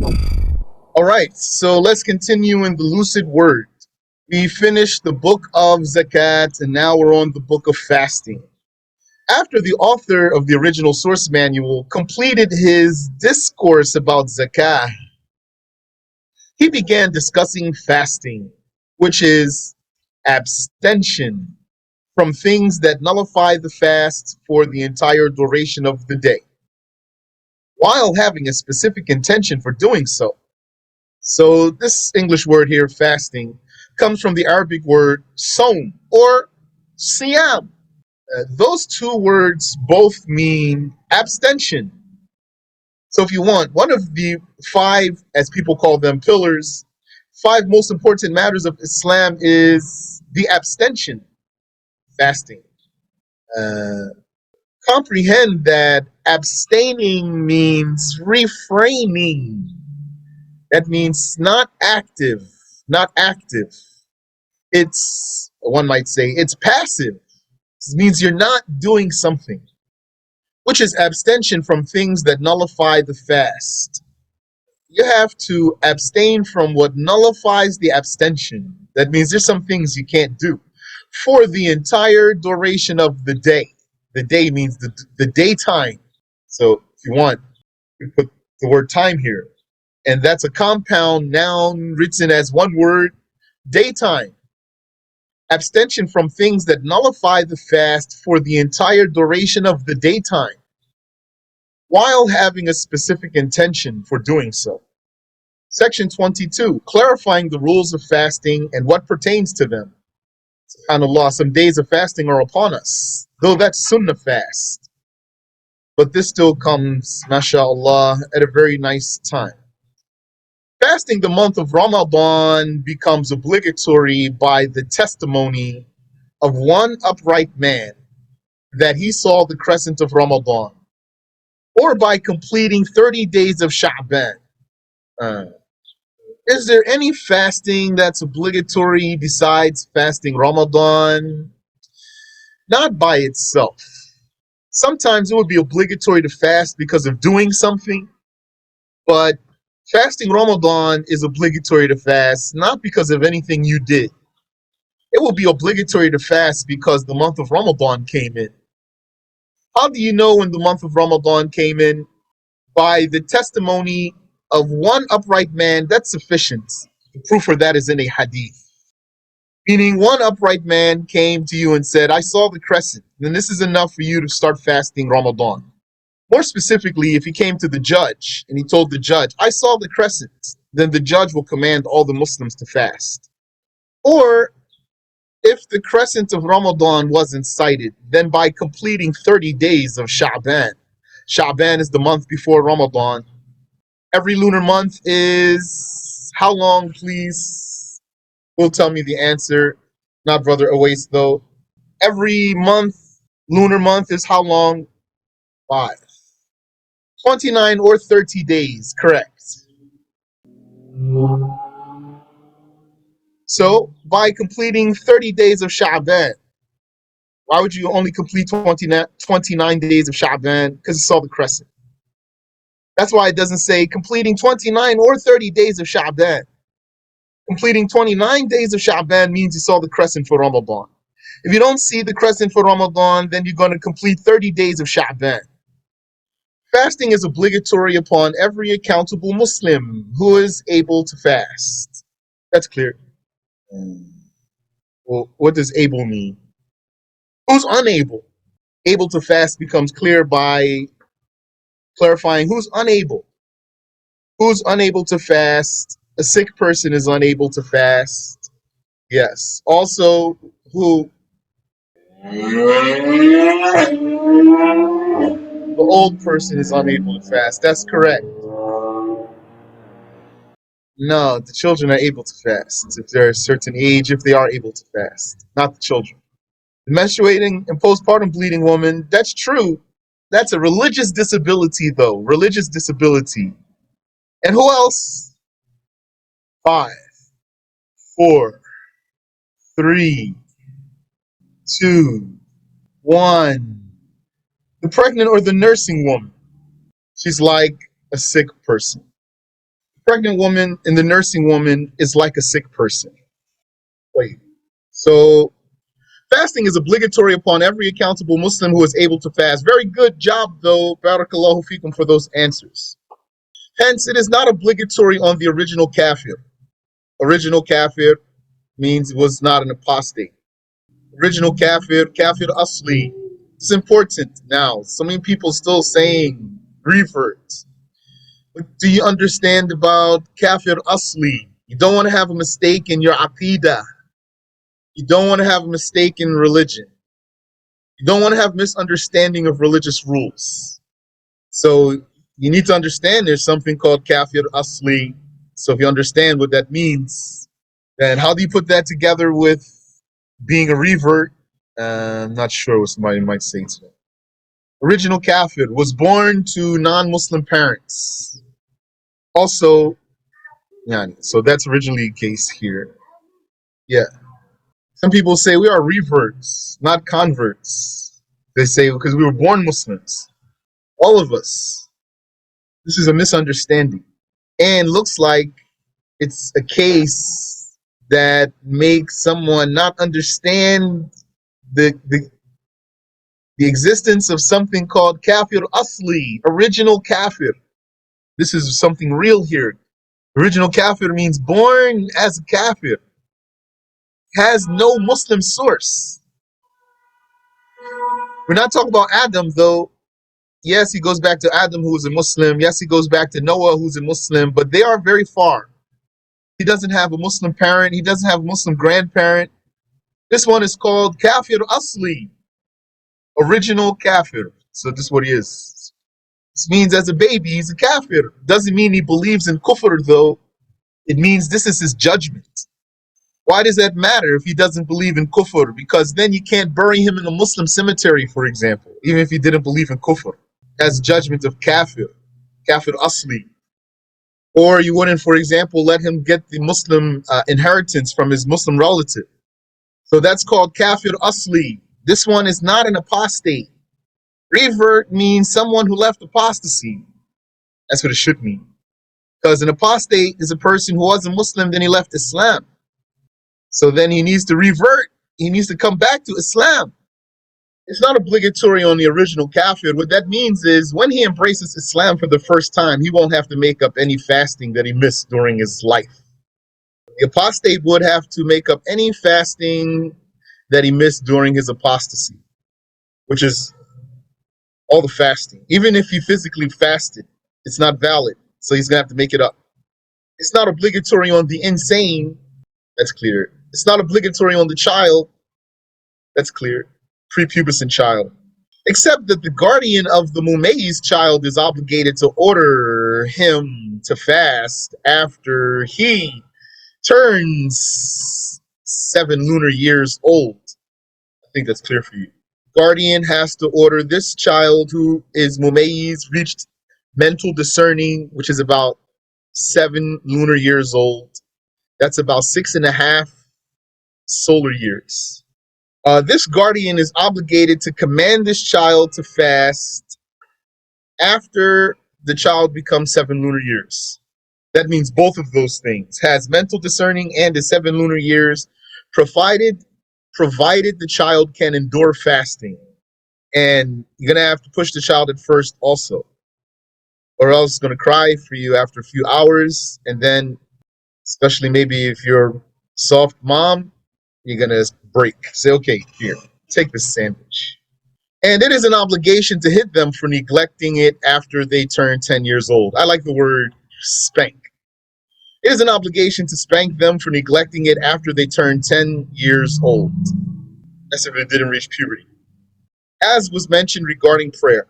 All right, so let's continue in the Lucid Word. We finished the book of Zakat, and now we're on the book of fasting. After the author of the original source manual completed his discourse about Zakah, he began discussing fasting, which is abstention from things that nullify the fast for the entire duration of the day, while having a specific intention for doing so. So this English word here, fasting, comes from the Arabic word saum or siyam. Those two words both mean abstention. So if you want, one of the five, as people call them, pillars, five most important matters of Islam is the abstention, fasting. Uh, Comprehend that abstaining means refraining. That means not active, not active. It's, one might say, it's passive. It means you're not doing something, which is abstention from things that nullify the fast. You have to abstain from what nullifies the abstention. That means there's some things you can't do for the entire duration of the day. The day means the daytime. So if you want, you put the word time here. And that's a compound noun written as one word, daytime. Abstention from things that nullify the fast for the entire duration of the daytime, while having a specific intention for doing so. Section 22, clarifying the rules of fasting and what pertains to them. SubhanAllah, some days of fasting are upon us, though that's sunnah fast. But this still comes, mashallah, at a very nice time. Fasting the month of Ramadan becomes obligatory by the testimony of one upright man that he saw the crescent of Ramadan, or by completing 30 days of Sha'ban. Is there any fasting that's obligatory besides fasting Ramadan? Not by itself. Sometimes it would be obligatory to fast because of doing something, but fasting Ramadan is obligatory to fast not because of anything you did. It will be obligatory to fast because the month of Ramadan came in. How do you know when the month of Ramadan came in? By the testimony of one upright man. That's sufficient. The proof for that is in a hadith. Meaning one upright man came to you and said, I saw the crescent. Then this is enough for you to start fasting Ramadan. More specifically, if he came to the judge and he told the judge, I saw the crescent, then the judge will command all the Muslims to fast. Or if the crescent of Ramadan wasn't sighted, then by completing 30 days of Sha'ban. Sha'ban is the month before Ramadan. Every lunar month is how long, please? Will tell me the answer. Not Brother Awais, though. Every month, lunar month, is how long? 5. 29 or 30 days, correct. So, by completing 30 days of Sha'ban, why would you only complete 29 days of Sha'ban? Because you saw the crescent. That's why it doesn't say completing 29 or 30 days of Sha'ban. Completing 29 days of Sha'ban means you saw the crescent for Ramadan. If you don't see the crescent for Ramadan, then you're going to complete 30 days of Sha'ban. Fasting is obligatory upon every accountable Muslim who is able to fast. That's clear. Well, what does able mean? Who's unable? Able to fast becomes clear by clarifying who's unable. Who's unable to fast? A sick person is unable to fast. Yes. Also, who? The old person is unable to fast. That's correct. No, the children are able to fast if they're a certain age, if they are able to fast. Not the children. The menstruating and postpartum bleeding woman, that's true. That's a religious disability, though. Religious disability. And who else? 5, 4, 3, 2, 1. The pregnant or the nursing woman. She's like a sick person. Pregnant woman and the nursing woman is like a sick person. Wait. So fasting is obligatory upon every accountable Muslim who is able to fast. Very good job, though. Barakallahu fikum for those answers. Hence, it is not obligatory on the original kafir. Original kafir means was not an apostate. Original kafir, kafir asli. It's important now. So many people still saying reverts. But do you understand about kafir asli? You don't want to have a mistake in your aqidah. You don't want to have a mistake in religion. You don't want to have misunderstanding of religious rules. So you need to understand there's something called kafir asli. So if you understand what that means, then how do you put that together with being a revert? I'm not sure what somebody might say to that. Original kafir was born to non-Muslim parents. Also, so that's originally the case here. Yeah. Some people say we are reverts, not converts. They say because we were born Muslims. All of us. This is a misunderstanding. And looks like it's a case that makes someone not understand the existence of something called kafir asli, original kafir. This is something real here. Original kafir means born as a kafir. Has no Muslim source. We're not talking about Adam, though. Yes, he goes back to Adam, who is a Muslim. Yes, he goes back to Noah, who's a Muslim, but they are very far. He doesn't have a Muslim parent. He doesn't have a Muslim grandparent. This one is called kafir asli, original kafir. So this is what he is. This means as a baby, he's a kafir. Doesn't mean he believes in kufr, though. It means this is his judgment. Why does that matter if he doesn't believe in kufr? Because then you can't bury him in a Muslim cemetery, for example, even if he didn't believe in kufr, as judgment of kafir, kafir asli. Or you wouldn't, for example, let him get the Muslim inheritance from his Muslim relative. So that's called kafir asli. This one is not an apostate. Revert means someone who left apostasy. That's what it should mean. Because an apostate is a person who was a Muslim, then he left Islam. So then he needs to revert. He needs to come back to Islam. It's not obligatory on the original kafir. What that means is when he embraces Islam for the first time, he won't have to make up any fasting that he missed during his life. The apostate would have to make up any fasting that he missed during his apostasy, which is all the fasting. Even if he physically fasted, it's not valid. So he's going to have to make it up. It's not obligatory on the insane. That's clear. It's not obligatory on the child. That's clear. Prepubescent child. Except that the guardian of the mumayyiz child is obligated to order him to fast after he turns 7 lunar years old. I think that's clear for you. Guardian has to order this child who is mumayyiz, reached mental discerning, which is about 7 lunar years old. That's about 6.5 solar years. This guardian is obligated to command this child to fast after the child becomes 7 lunar years. That means both of those things. Has mental discerning and is 7 lunar years, provided the child can endure fasting. And you're going to have to push the child at first also, or else it's going to cry for you after a few hours. And then, especially maybe if you're a soft mom, you're going to break. Say, okay, here, take this sandwich. And it is an obligation to hit them for neglecting it after they turn 10 years old. I like the word spank. It is an obligation to spank them for neglecting it after they turn 10 years old. That's if it didn't reach puberty. As was mentioned regarding prayer,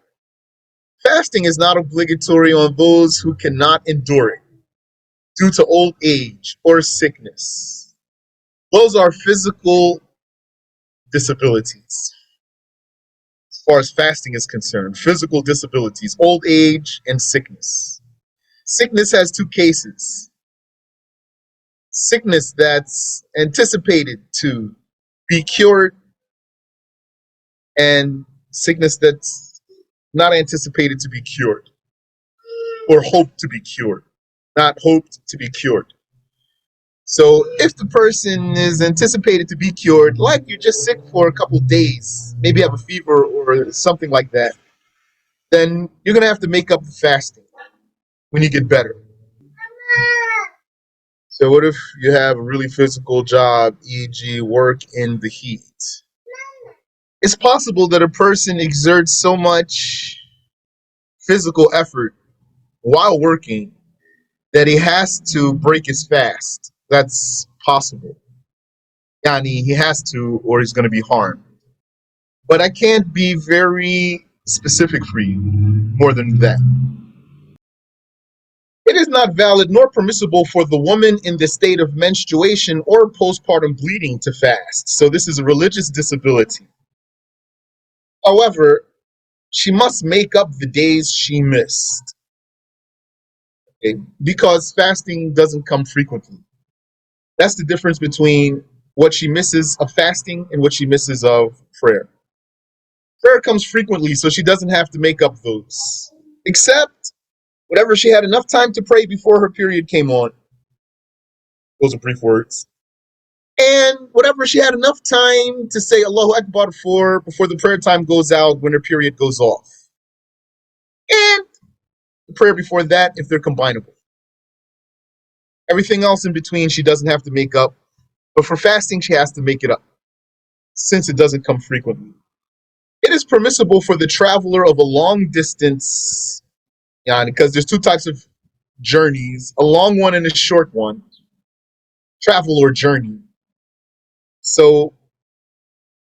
fasting is not obligatory on those who cannot endure it due to old age or sickness. Those are physical disabilities. As far as fasting is concerned, physical disabilities, old age and sickness. Sickness has 2 cases. Sickness that's anticipated to be cured and sickness that's not anticipated to be cured or hoped to be cured. not hoped to be cured. So if the person is anticipated to be cured, like you're just sick for a couple days, maybe have a fever or something like that, then you're going to have to make up the fasting when you get better. So what if you have a really physical job, e.g. work in the heat? It's possible that a person exerts so much physical effort while working that he has to break his fast. That's possible. Yani, he has to, or he's going to be harmed. But I can't be very specific for you more than that. It is not valid nor permissible for the woman in the state of menstruation or postpartum bleeding to fast. So this is a religious disability. However, she must make up the days she missed. Okay? Because fasting doesn't come frequently. That's the difference between what she misses of fasting and what she misses of prayer. Prayer comes frequently, so she doesn't have to make up those. Except whatever she had enough time to pray before her period came on. Those are brief words. And whatever she had enough time to say Allahu Akbar for before the prayer time goes out when her period goes off. And the prayer before that if they're combinable. Everything else in between she doesn't have to make up. But for fasting, she has to make it up, since it doesn't come frequently. It is permissible for the traveler of a long distance, because there's two types of journeys, a long one and a short one, travel or journey. So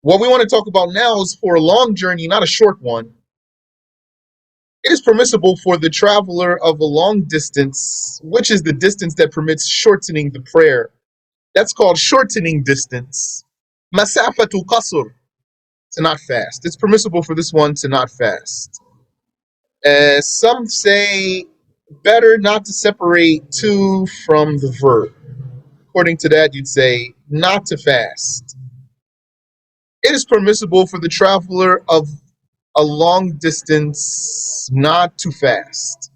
what we want to talk about now is for a long journey, not a short one. It is permissible for the traveler of a long distance, which is the distance that permits shortening the prayer. That's called shortening distance. Masafatu qasr, to not fast. It's permissible for this one to not fast. Some say better not to separate to from the verb. According to that, you'd say not to fast. It is permissible for the traveler of a long distance not to fast,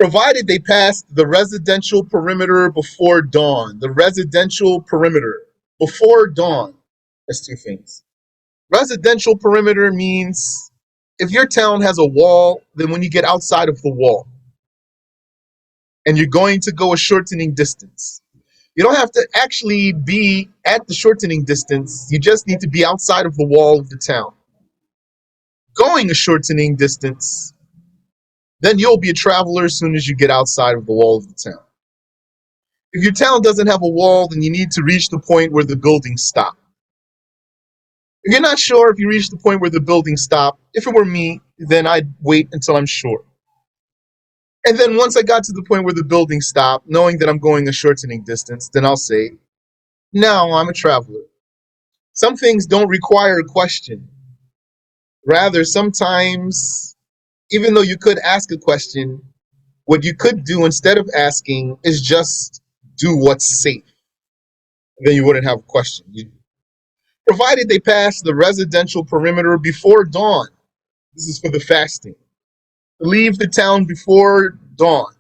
provided they pass the residential perimeter before dawn. The residential perimeter before dawn. That's two things. Residential perimeter means if your town has a wall, then when you get outside of the wall and you're going to go a shortening distance, you don't have to actually be at the shortening distance. You just need to be outside of the wall of the town. Going a shortening distance, then you'll be a traveler as soon as you get outside of the wall of the town. If your town doesn't have a wall, then you need to reach the point where the buildings stop. If you're not sure if you reach the point where the buildings stop, if it were me, then I'd wait until I'm sure. And then once I got to the point where the building stopped, knowing that I'm going a shortening distance, then I'll say, now I'm a traveler. Some things don't require a question. Rather, sometimes, even though you could ask a question, what you could do instead of asking is just do what's safe. Then you wouldn't have a question. Provided they pass the residential perimeter before dawn. This is for the fasting. Leave the town before dawn.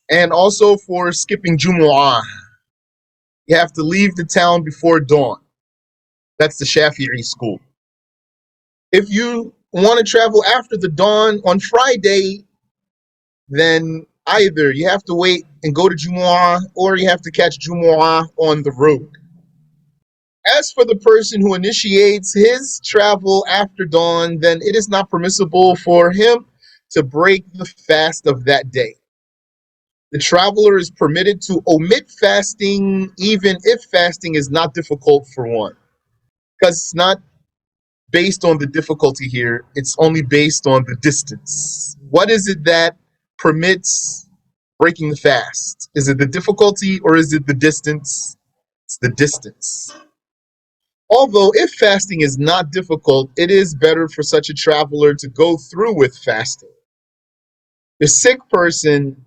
And also for skipping Jumu'ah. You have to leave the town before dawn. That's the Shafi'i school. If you want to travel after the dawn on Friday, then either you have to wait and go to Jumu'ah or you have to catch Jumu'ah on the road. As for the person who initiates his travel after dawn, then it is not permissible for him to break the fast of that day. The traveler is permitted to omit fasting even if fasting is not difficult for one. Because it's not based on the difficulty here, it's only based on the distance. What is it that permits breaking the fast? Is it the difficulty or is it the distance? It's the distance. Although if fasting is not difficult, it is better for such a traveler to go through with fasting. The sick person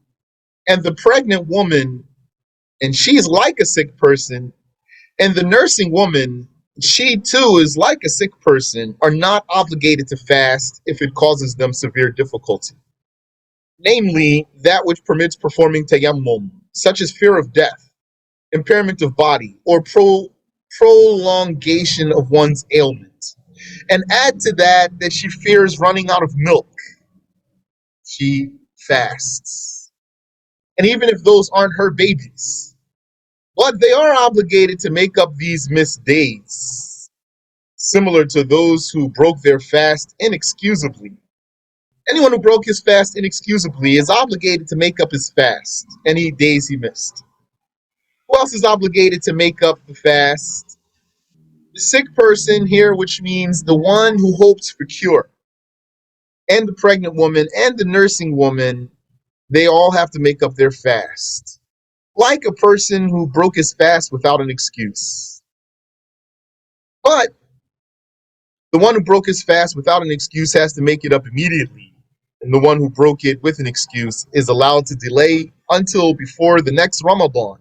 and the pregnant woman, and she is like a sick person, and the nursing woman, she too is like a sick person, are not obligated to fast if it causes them severe difficulty. namely that which permits performing tayammum, such as fear of death, impairment of body, or prolongation of one's ailment. And add to that that she fears running out of milk, she fasts. And even if those aren't her babies, but they are obligated to make up these missed days, similar to those who broke their fast inexcusably. Anyone who broke his fast inexcusably is obligated to make up his fast, any days he missed. Who else is obligated to make up the fast? The sick person here, which means the one who hopes for cure, and the pregnant woman and the nursing woman, they all have to make up their fast, like a person who broke his fast without an excuse. But the one who broke his fast without an excuse has to make it up immediately, and the one who broke it with an excuse is allowed to delay until before the next Ramadan.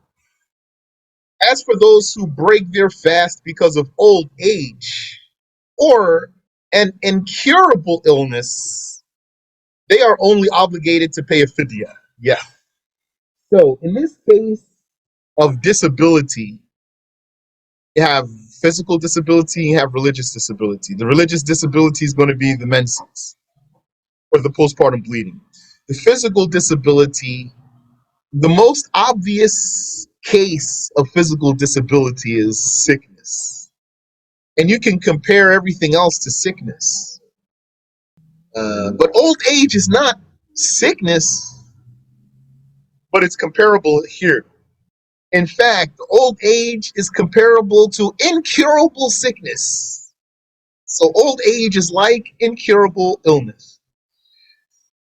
As for those who break their fast because of old age or an incurable illness, they are only obligated to pay a fidya. Yeah. So in this case of disability, you have physical disability, you have religious disability. The religious disability is going to be the menses or the postpartum bleeding. The physical disability, the most obvious case of physical disability is sickness. And you can compare everything else to sickness. But old age is not sickness, but it's comparable here. In fact, old age is comparable to incurable sickness. So old age is like incurable illness.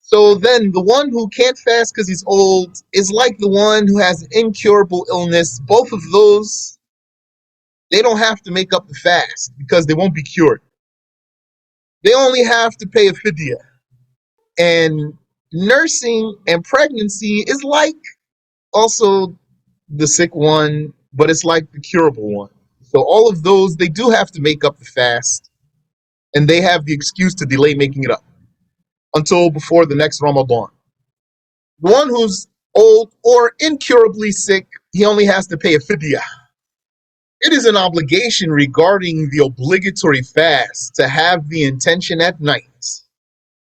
So then the one who can't fast because he's old is like the one who has an incurable illness. Both of those, they don't have to make up the fast because they won't be cured. They only have to pay a fidya. And nursing and pregnancy is like also the sick one, but it's like the curable one. So all of those, they do have to make up the fast, and they have the excuse to delay making it up until before the next Ramadan. The one who's old or incurably sick, he only has to pay a fidya. It is an obligation regarding the obligatory fast to have the intention at night.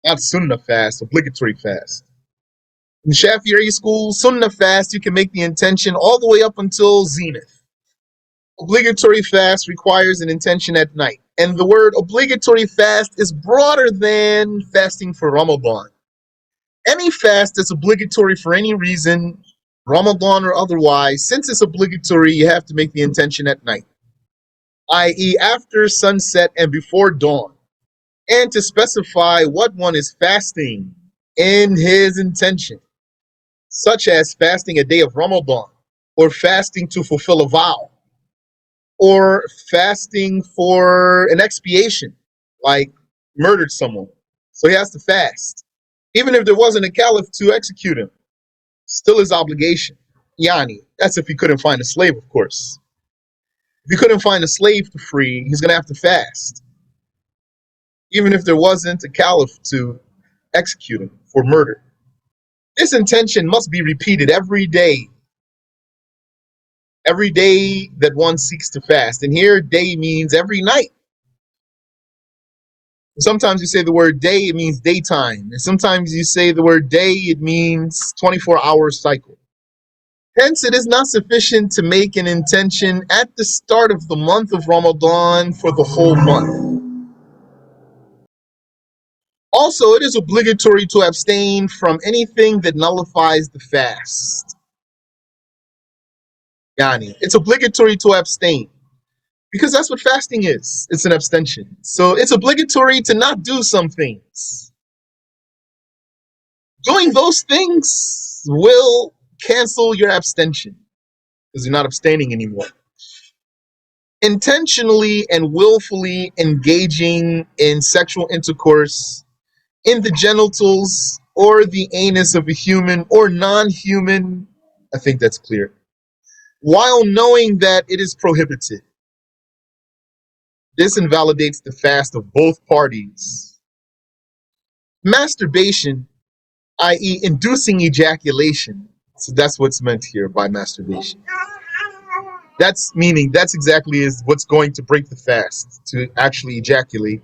Not sunnah fast, obligatory fast. In Shafi'i school, sunnah fast, you can make the intention all the way up until zenith. Obligatory fast requires an intention at night. And the word obligatory fast is broader than fasting for Ramadan. Any fast that's obligatory for any reason, Ramadan or otherwise, since it's obligatory, you have to make the intention at night, i.e. after sunset and before dawn, and to specify what one is fasting in his intention, such as fasting a day of Ramadan, or fasting to fulfill a vow, or fasting for an expiation, like murdered someone. So he has to fast. Even if there wasn't a caliph to execute him, still his obligation. Yani, that's if he couldn't find a slave, of course. If he couldn't find a slave to free, he's going to have to fast. Even if there wasn't a caliph to execute him for murder. This intention must be repeated every day that one seeks to fast. And here, day means every night. Sometimes you say the word day, it means daytime. And sometimes you say the word day, it means 24-hour cycle. Hence, it is not sufficient to make an intention at the start of the month of Ramadan for the whole month. Also, it is obligatory to abstain from anything that nullifies the fast. Yani, it's obligatory to abstain because that's what fasting is. It's an abstention. So it's obligatory to not do some things. Doing those things will cancel your abstention because you're not abstaining anymore. Intentionally and willfully engaging in sexual intercourse in the genitals or the anus of a human or non-human, I think that's clear, while knowing that it is prohibited. This invalidates the fast of both parties. Masturbation i.e., inducing ejaculation. So that's what's meant here by masturbation. That's exactly is what's going to break the fast, to actually ejaculate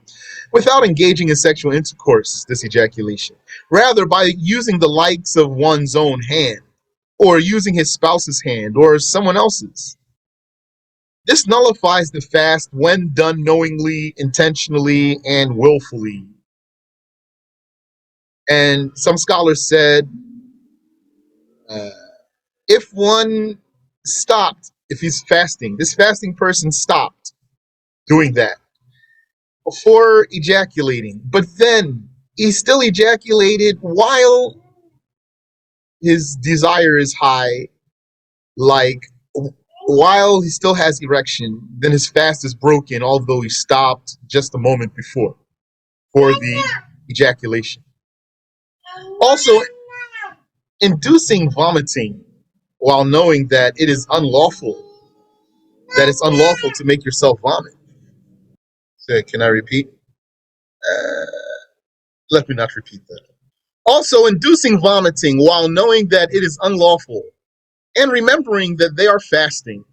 without engaging in sexual intercourse, this ejaculation. Rather, by using the likes of one's own hand, or using his spouse's hand, or someone else's. This nullifies the fast when done knowingly, intentionally, and willfully. And some scholars said, uh, if one stopped, if he's fasting, this fasting person stopped doing that before ejaculating, but then he still ejaculated while his desire is high, like while he still has erection, then his fast is broken, although he stopped just a moment before for the ejaculation. Also, inducing vomiting while knowing that it's unlawful to make yourself vomit. So, can I repeat? Uh, Let me not repeat that. Also, inducing vomiting while knowing that it is unlawful and remembering that they are fasting.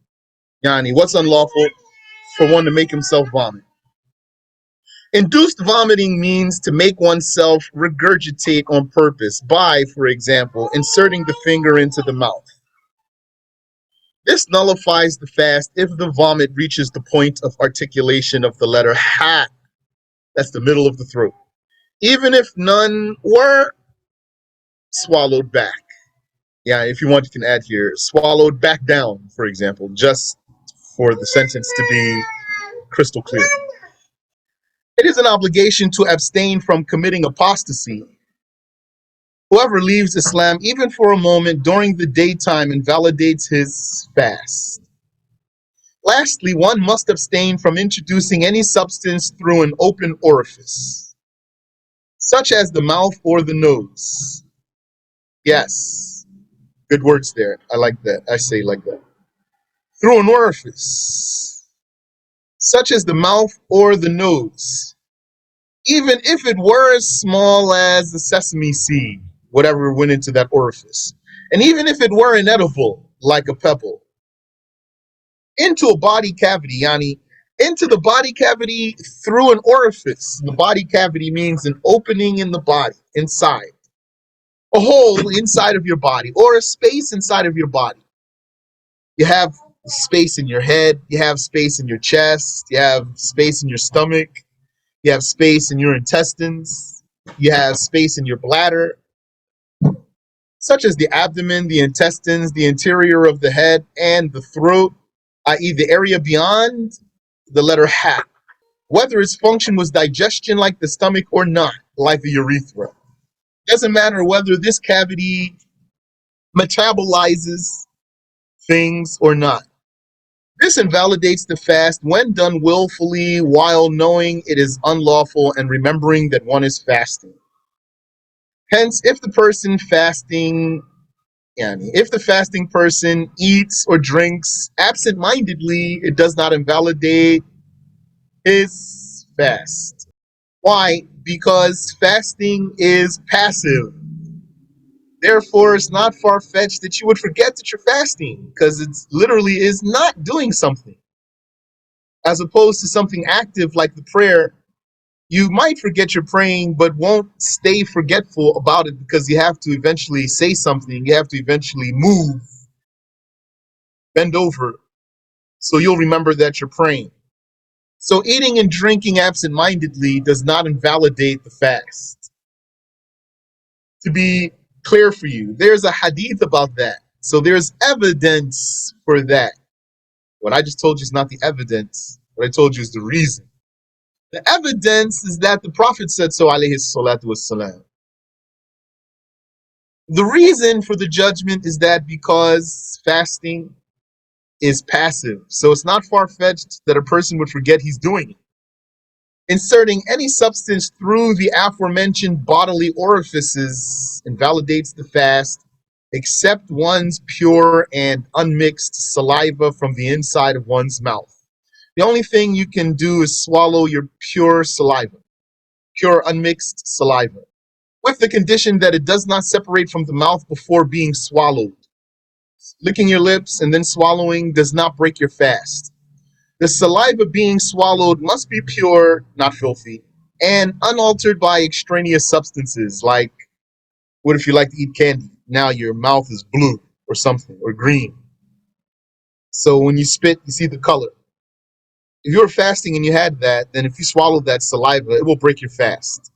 Yani, what's unlawful? For one to make himself vomit. Induced vomiting means to make oneself regurgitate on purpose by, for example, inserting the finger into the mouth. This nullifies the fast if the vomit reaches the point of articulation of the letter ha, that's the middle of the throat, even if none were swallowed back. Yeah, if you want, you can add here, swallowed back down, for example, just for the sentence to be crystal clear. It is an obligation to abstain from committing apostasy. Whoever leaves Islam, even for a moment during the daytime, invalidates his fast. Lastly, one must abstain from introducing any substance through an open orifice, such as the mouth or the nose. Yes, good words there. I like that. I say like that. Through an orifice, such as the mouth or the nose, even if it were as small as the sesame seed, whatever went into that orifice, and even if it were inedible, like a pebble, into a body cavity, yani into the body cavity through an orifice. The body cavity means an opening in the body, inside, a hole inside of your body, or a space inside of your body. You have space in your head, you have space in your chest, you have space in your stomach, you have space in your intestines, you have space in your bladder, such as the abdomen, the intestines, the interior of the head, and the throat, i.e., the area beyond the letter ha, whether its function was digestion like the stomach or not, like the urethra. Doesn't matter whether this cavity metabolizes things or not. This invalidates the fast when done willfully while knowing it is unlawful and remembering that one is fasting. Hence, if the fasting person eats or drinks absent-mindedly, it does not invalidate his fast. Why? Because fasting is passive. Therefore, it's not far-fetched that you would forget that you're fasting, because it literally is not doing something. As opposed to something active like the prayer, you might forget you're praying, but won't stay forgetful about it because you have to eventually say something. You have to eventually move, bend over, so you'll remember that you're praying. So eating and drinking absent-mindedly does not invalidate the fast. To be clear for you, there's a hadith about that. So there's evidence for that. What I just told you is not the evidence. What I told you is the reason. The evidence is that the Prophet said so, alayhi salatu wassalam. The reason for the judgment is that because fasting is passive, so it's not far-fetched that a person would forget he's doing it. Inserting any substance through the aforementioned bodily orifices invalidates the fast, except one's pure and unmixed saliva from the inside of one's mouth. The only thing you can do is swallow your pure saliva, pure unmixed saliva. with the condition that it does not separate from the mouth before being swallowed. Licking your lips and then swallowing does not break your fast. The saliva being swallowed must be pure, not filthy, and unaltered by extraneous substances. Like, what if you like to eat candy? Now your mouth is blue or something, or green. So when you spit, you see the color. If you were fasting and you had that, then if you swallowed that saliva, it will break your fast.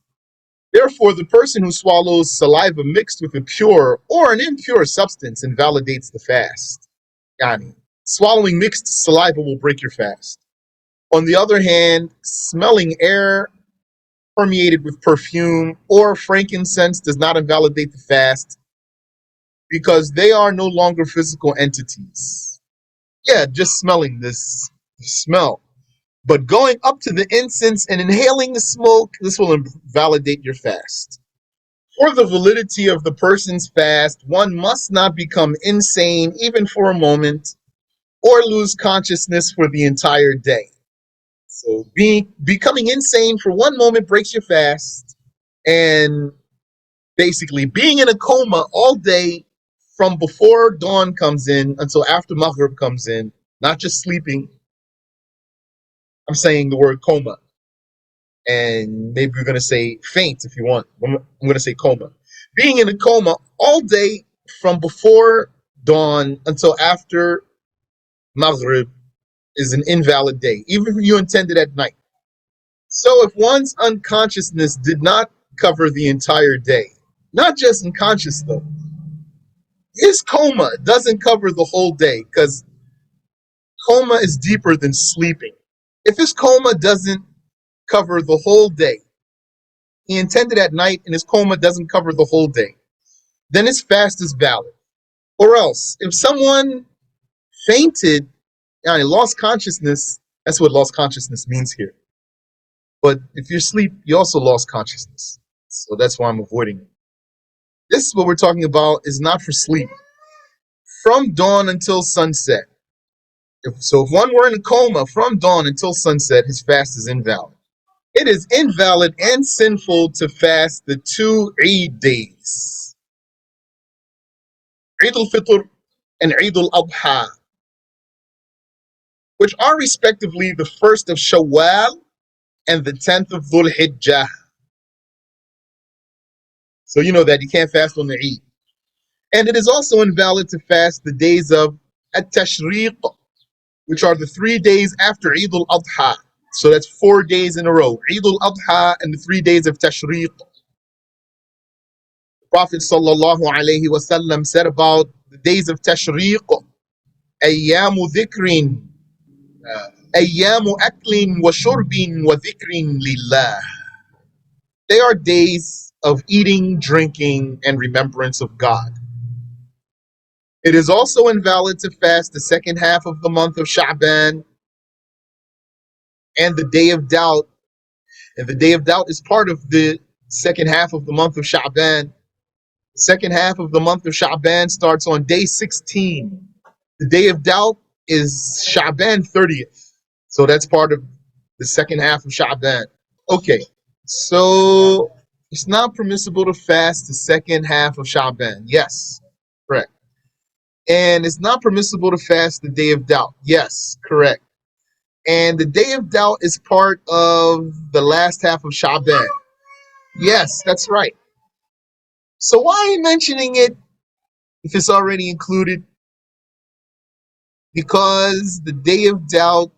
Therefore, the person who swallows saliva mixed with a pure or an impure substance invalidates the fast. Yani, swallowing mixed saliva will break your fast. On the other hand, smelling air permeated with perfume or frankincense does not invalidate the fast because they are no longer physical entities. Yeah, just smelling this smell. But going up to the incense and inhaling the smoke, this will invalidate your fast. For the validity of the person's fast, one must not become insane even for a moment or lose consciousness for the entire day. So becoming insane for one moment breaks your fast, and basically being in a coma all day from before dawn comes in until after Maghrib comes in, not just sleeping. I'm saying the word coma, and maybe you're going to say faint if you want. I'm going to say coma. Being in a coma all day from before dawn until after Maghrib is an invalid day, even if you intended at night. So if one's unconsciousness did not cover the entire day, not just unconscious though, his coma doesn't cover the whole day because coma is deeper than sleeping. If his coma doesn't cover the whole day, he intended at night and his coma doesn't cover the whole day, then his fast is valid. Or else, if someone fainted and lost consciousness, that's what lost consciousness means here. But if you're asleep, you also lost consciousness. So that's why I'm avoiding it. This is what we're talking about is not for sleep. From dawn until sunset. If one were in a coma from dawn until sunset, his fast is invalid. It is invalid and sinful to fast the 2 Eid days, Eid al-Fitr and Eid al-Adha, which are respectively the 1st of Shawwal and the 10th of Dhul Hijjah. So you know that you can't fast on the Eid. And it is also invalid to fast the days of At-Tashriq, which are the 3 days after Eid al-Adha. So that's 4 days in a row. Eid al-Adha and the 3 days of Tashriq. The Prophet sallallahu alayhi wasallam said about the days of Tashriq, Ayyamu dhikrin, Ayyamu aklin wa shurbin wa dhikrin lillah. They are days of eating, drinking, and remembrance of God. It is also invalid to fast the second half of the month of Sha'ban and the Day of Doubt. And the Day of Doubt is part of the second half of the month of Sha'ban. The second half of the month of Sha'ban starts on day 16. The Day of Doubt is Sha'ban 30th. So that's part of the second half of Sha'ban. Okay, so it's not permissible to fast the second half of Sha'ban. Yes, correct. And it's not permissible to fast the Day of Doubt. Yes, correct. And the Day of Doubt is part of the last half of Sha'ban. Yes, that's right. So why are you mentioning it if it's already included? Because the Day of Doubt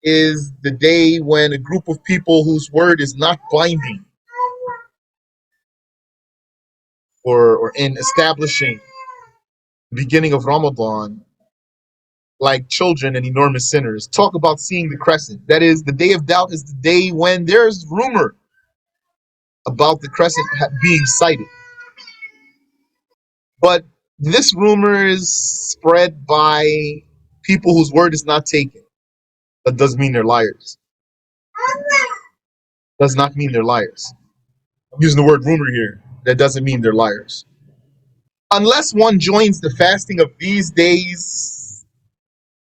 is the day when a group of people whose word is not binding or in establishing the beginning of Ramadan, like children and enormous sinners, talk about seeing the crescent. That is, the Day of Doubt is the day when there's rumor about the crescent being sighted. But this rumor is spread by people whose word is not taken. That doesn't mean they're liars. Does not mean they're liars. I'm using the word rumor here. That doesn't mean they're liars. Unless one joins the fasting of these days,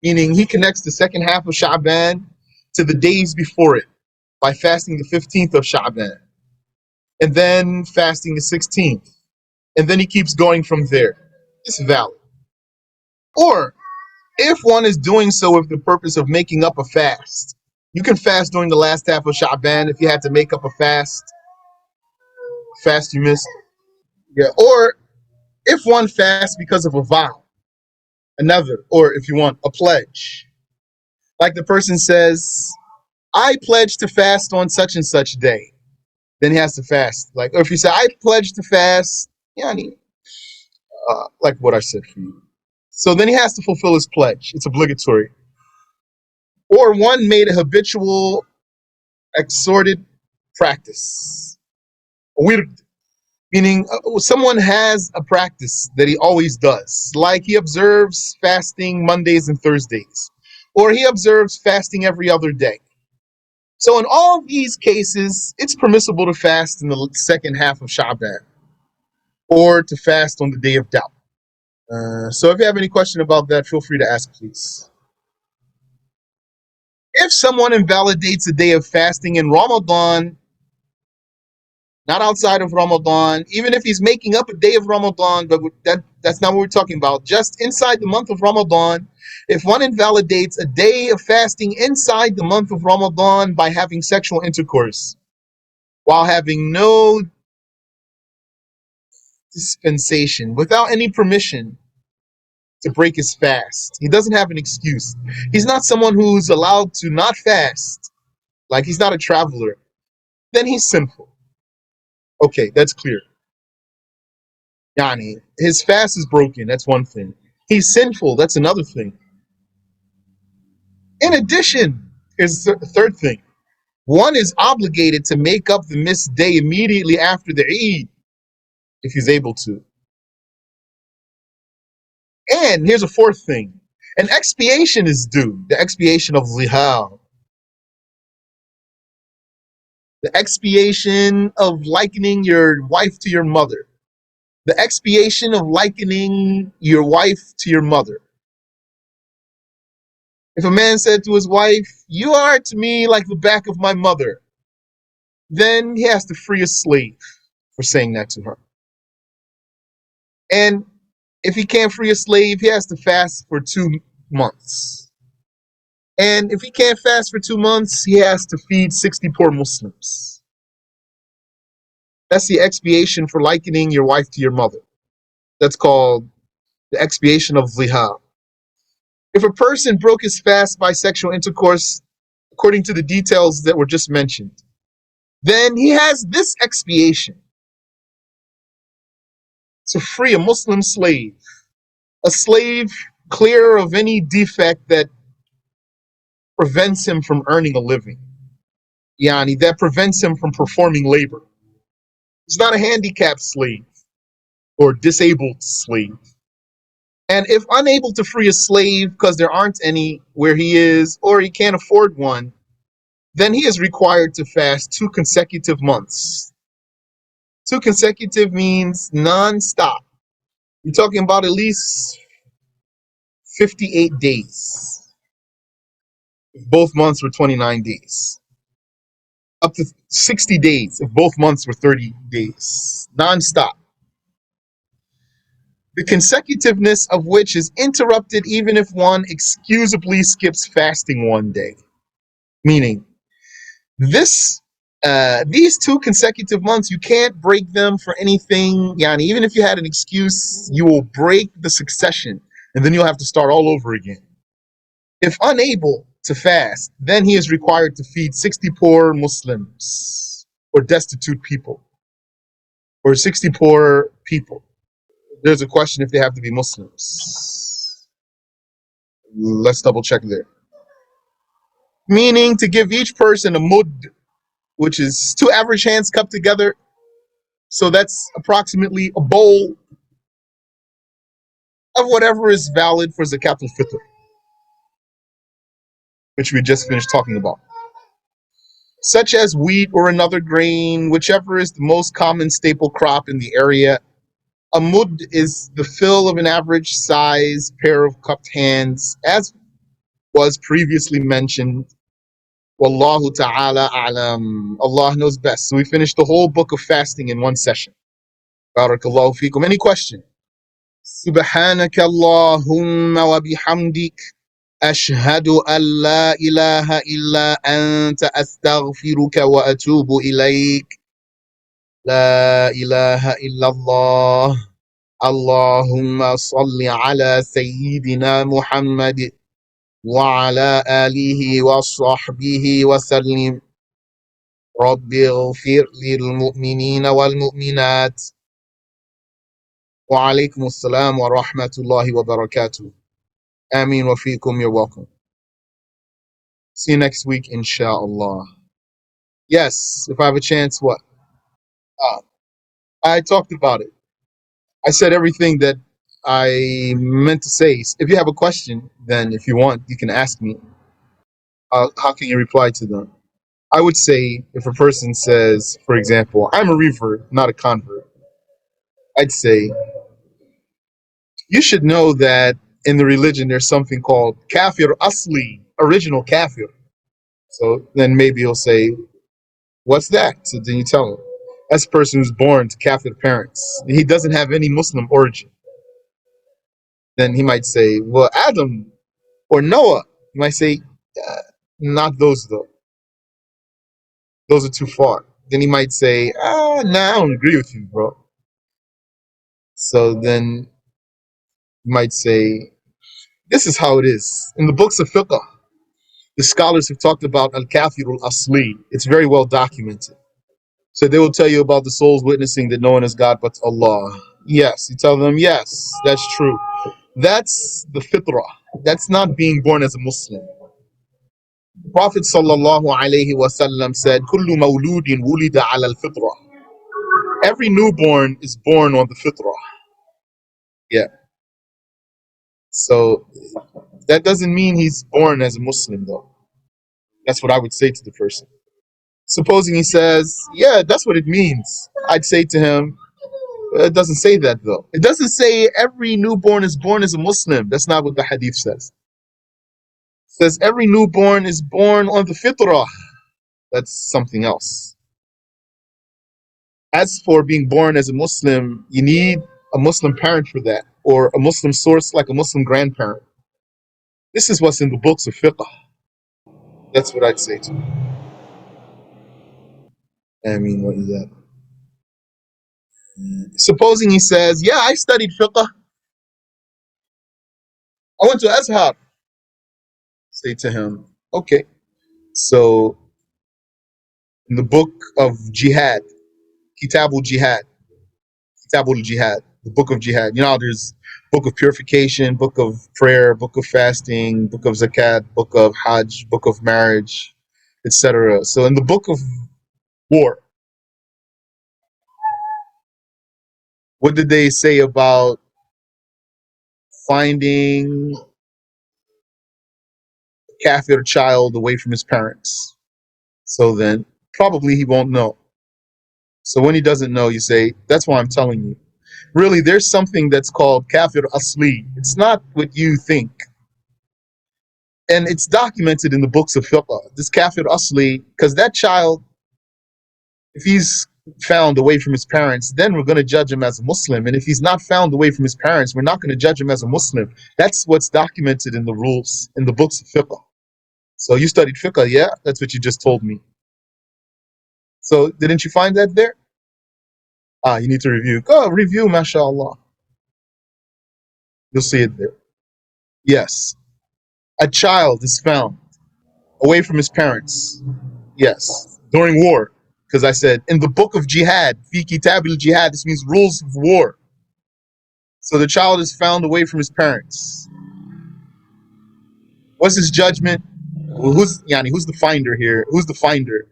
meaning he connects the second half of Sha'ban to the days before it by fasting the 15th of Sha'ban. and then fasting the 16th, and then he keeps going from there. It's valid. Or if one is doing so with the purpose of making up a fast, you can fast during the last half of Sha'ban if you had to make up a fast you missed. Yeah. Or if one fasts because of a vow, another, or if you want, a pledge. Like the person says, I pledge to fast on such and such day. Then he has to fast. Like, or if you say, I pledge to fast, like what I said for you. So then he has to fulfill his pledge. It's obligatory. Or one made a habitual, exhorted practice. Wird, meaning someone has a practice that he always does. Like he observes fasting Mondays and Thursdays. Or he observes fasting every other day. So in all these cases, it's permissible to fast in the second half of Sha'ban or to fast on the day of doubt. So if you have any question about that, feel free to ask, please. If someone invalidates a day of fasting in Ramadan, not outside of Ramadan, even if he's making up a day of Ramadan, but that's not what we're talking about, just inside the month of Ramadan, if one invalidates a day of fasting inside the month of Ramadan by having sexual intercourse, while having no dispensation, without any permission to break his fast, he doesn't have an excuse. He's not someone who's allowed to not fast, like he's not a traveler, then he's sinful. Okay, that's clear. Yani, his fast is broken, that's one thing. He's sinful, that's another thing. In addition, here's the third thing. One is obligated to make up the missed day immediately after the Eid, if he's able to. And here's a fourth thing. An expiation is due, the expiation of zihar, the expiation of likening your wife to your mother, the expiation of likening your wife to your mother. If a man said to his wife, you are to me like the back of my mother, then he has to free a slave for saying that to her. And if he can't free a slave, he has to fast for 2 months. And if he can't fast for 2 months, he has to feed 60 poor Muslims. That's the expiation for likening your wife to your mother. That's called the expiation of zihar. If a person broke his fast by sexual intercourse, according to the details that were just mentioned, then he has this expiation to free a Muslim slave, a slave clear of any defect that prevents him from earning a living, that prevents him from performing labor. He's not a handicapped slave or disabled slave. And if unable to free a slave because there aren't any where he is, or he can't afford one, then he is required to fast 2 consecutive months. 2 consecutive means non-stop. You're talking about at least 58 days. If both months were 29 days. Up to 60 days if both months were 30 days. Non-stop. The consecutiveness of which is interrupted even if one excusably skips fasting one day. Meaning, these 2 consecutive months, you can't break them for anything. Even if you had an excuse, you will break the succession, and then you'll have to start all over again. If unable to fast, then he is required to feed 60 poor Muslims, or destitute people, or 60 poor people. There's a question if they have to be Muslims. Let's double check there. Meaning to give each person a mud, which is 2 average hands cupped together. So that's approximately a bowl of whatever is valid for Zakat al-Fitr, which we just finished talking about. Such as wheat or another grain, whichever is the most common staple crop in the area. A mud is the fill of an average size pair of cupped hands, as was previously mentioned. Wallahu ta'ala a'lam. Allah knows best. So we finished the whole book of fasting in one session. Barakallahu feekum. Any question? Subhanaka Allahumma wa bihamdik. Ashhadu an la ilaha illa anta astaghfiruka wa atubu ilayk. La ilaha illallah. Allahumma salli ala Sayyidina Muhammad wa ala alihi wa sahbihi wa sallim. Rabbi ghfir lil mu'minina wal mu'minat. Wa alaykum assalam wa rahmatullahi wa barakatuh. Amin wa feekum. You're welcome. See you next week, inshallah. Yes, if I have a chance, what? Uh, I talked about it. I said everything that I meant to say. If you have a question, then if you want, you can ask me. How can you reply to them? I would say if a person says, for example, I'm a revert, not a convert, I'd say, you should know that in the religion there's something called kafir asli, original kafir. So then maybe he'll say, what's that? So then you tell him, that's a person who's born to kafir parents. He doesn't have any Muslim origin. Then he might say, well, Adam or Noah. You might say, not those though. Those are too far. Then he might say, nah, I don't agree with you, bro. So then you might say, this is how it is. In the books of fiqh, the scholars have talked about al-kafir al-asli. It's very well documented. So they will tell you about the souls witnessing that no one is God but Allah. Yes, you tell them, yes, that's true. That's the fitrah. That's not being born as a Muslim. The Prophet sallallahu alaihi wasallam said, "Kullu mawludin wulida ala al-fitrah." Every newborn is born on the fitrah. Yeah. So that doesn't mean he's born as a Muslim, though. That's what I would say to the person. Supposing he says, "Yeah, that's what it means," I'd say to him, "It doesn't say that, though. It doesn't say every newborn is born as a Muslim. That's not what the hadith says. It says every newborn is born on the fitrah. That's something else. As for being born as a Muslim, you need a Muslim parent for that, or a Muslim source like a Muslim grandparent. This is what's in the books of fiqh. That's what I'd say to him. I mean, what is that? Supposing he says, yeah, I studied fiqh. I went to Azhar. Say to him, okay. So in the book of jihad, Kitab al-Jihad, the book of jihad. You know, there's book of purification, book of prayer, book of fasting, book of zakat, book of hajj, book of marriage, etc. So in the book of war, what did they say about finding a kafir child away from his parents? So then probably he won't know. So when he doesn't know, you say, that's why I'm telling you. Really, there's something that's called kafir asli. It's not what you think. And it's documented in the books of fiqh. This kafir asli, because that child, if he's found away from his parents, then we're going to judge him as a Muslim. And if he's not found away from his parents, we're not going to judge him as a Muslim. That's what's documented in the rules, in the books of fiqh. So you studied fiqh, yeah? That's what you just told me. So didn't you find that there? You need to review. Go review, mashallah. You'll see it there. Yes. A child is found away from his parents. Yes. During war. Because I said, in the book of jihad, fi kitab al-jihad, this means rules of war. So the child is found away from his parents. What's his judgment? Well, who's the finder here? Who's the finder?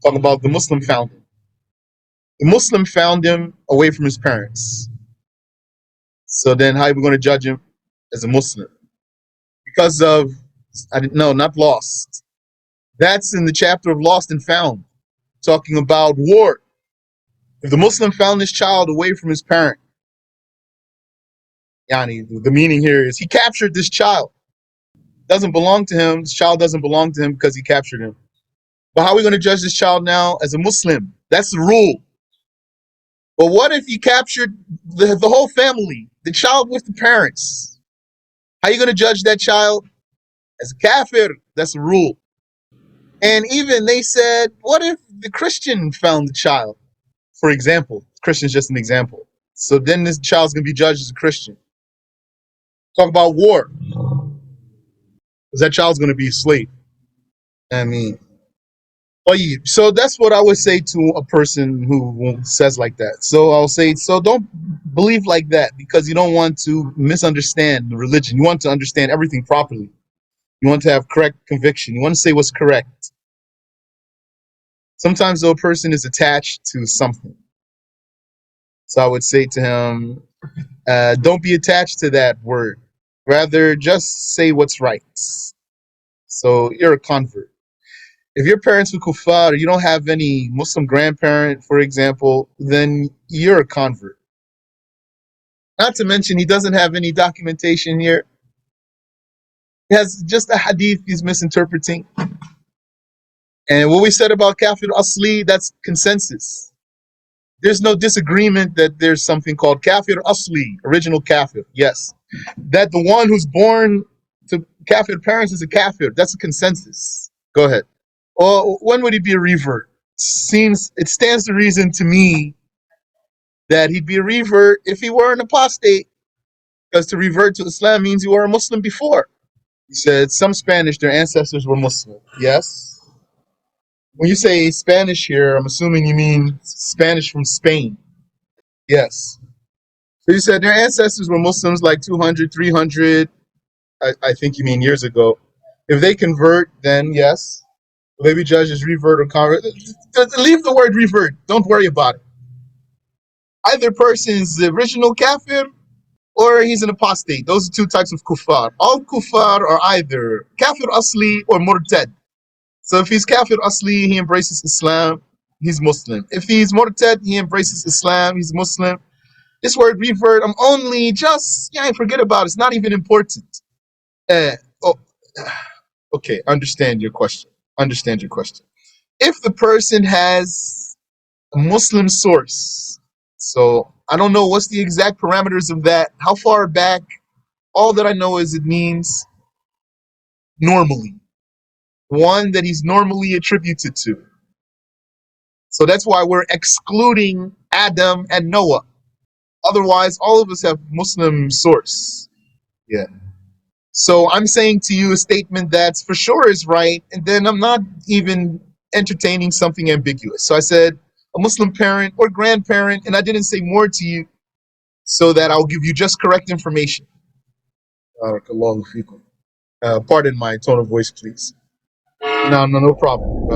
Talking about the Muslim found him. The Muslim found him away from his parents. So then how are we going to judge him as a Muslim? Because of, not lost. That's in the chapter of Lost and Found, talking about war. If the Muslim found this child away from his parent, the meaning here is he captured this child. Doesn't belong to him. This child doesn't belong to him because he captured him. But how are we going to judge this child now as a Muslim? That's the rule. But what if he captured the whole family, the child with the parents? How are you going to judge that child as a kafir? That's the rule. And even they said, what if the Christian found the child? For example, Christian is just an example. So then this child's going to be judged as a Christian. Talk about war. Because that child's going to be a slave. I mean, so that's what I would say to a person who says like that. So I'll say, so don't believe like that because you don't want to misunderstand the religion. You want to understand everything properly. You want to have correct conviction. You want to say what's correct. Sometimes though a person is attached to something. So I would say to him, don't be attached to that word. Rather, just say what's right. So you're a convert. If your parents were kuffar, you don't have any Muslim grandparent, for example, then you're a convert. Not to mention, he doesn't have any documentation here. He has just a hadith he's misinterpreting. And what we said about kafir asli, that's consensus. There's no disagreement that there's something called kafir asli, original kafir. Yes. That the one who's born to kafir parents is a kafir. That's a consensus. Go ahead. Well, when would he be a revert? It stands to reason to me that he'd be a revert if he were an apostate, because to revert to Islam means you were a Muslim before. He said some Spanish, their ancestors were Muslim. Yes. When you say Spanish here, I'm assuming you mean Spanish from Spain. Yes. So you said their ancestors were Muslims like 200, 300, I think you mean years ago. If they convert, then yes. Will they be judged as revert or convert? Leave the word revert. Don't worry about it. Either person's the original kafir or he's an apostate. Those are two types of kuffar. All kuffar are either kafir asli or murtad. So if he's kafir asli, he embraces Islam, he's Muslim. If he's murtad, he embraces Islam, he's Muslim. This word revert, I'm only just, forget about it. It's not even important. Oh, okay, understand your question. If the person has a Muslim source, so I don't know what's the exact parameters of that, how far back, all that I know is it means normally. One that he's normally attributed to. So that's why we're excluding Adam and Noah. Otherwise, all of us have Muslim source. Yeah. So I'm saying to you a statement that's for sure is right, and then I'm not even entertaining something ambiguous. So I said a Muslim parent or grandparent, and I didn't say more to you so that I'll give you just correct information. Pardon my tone of voice, please. No problem.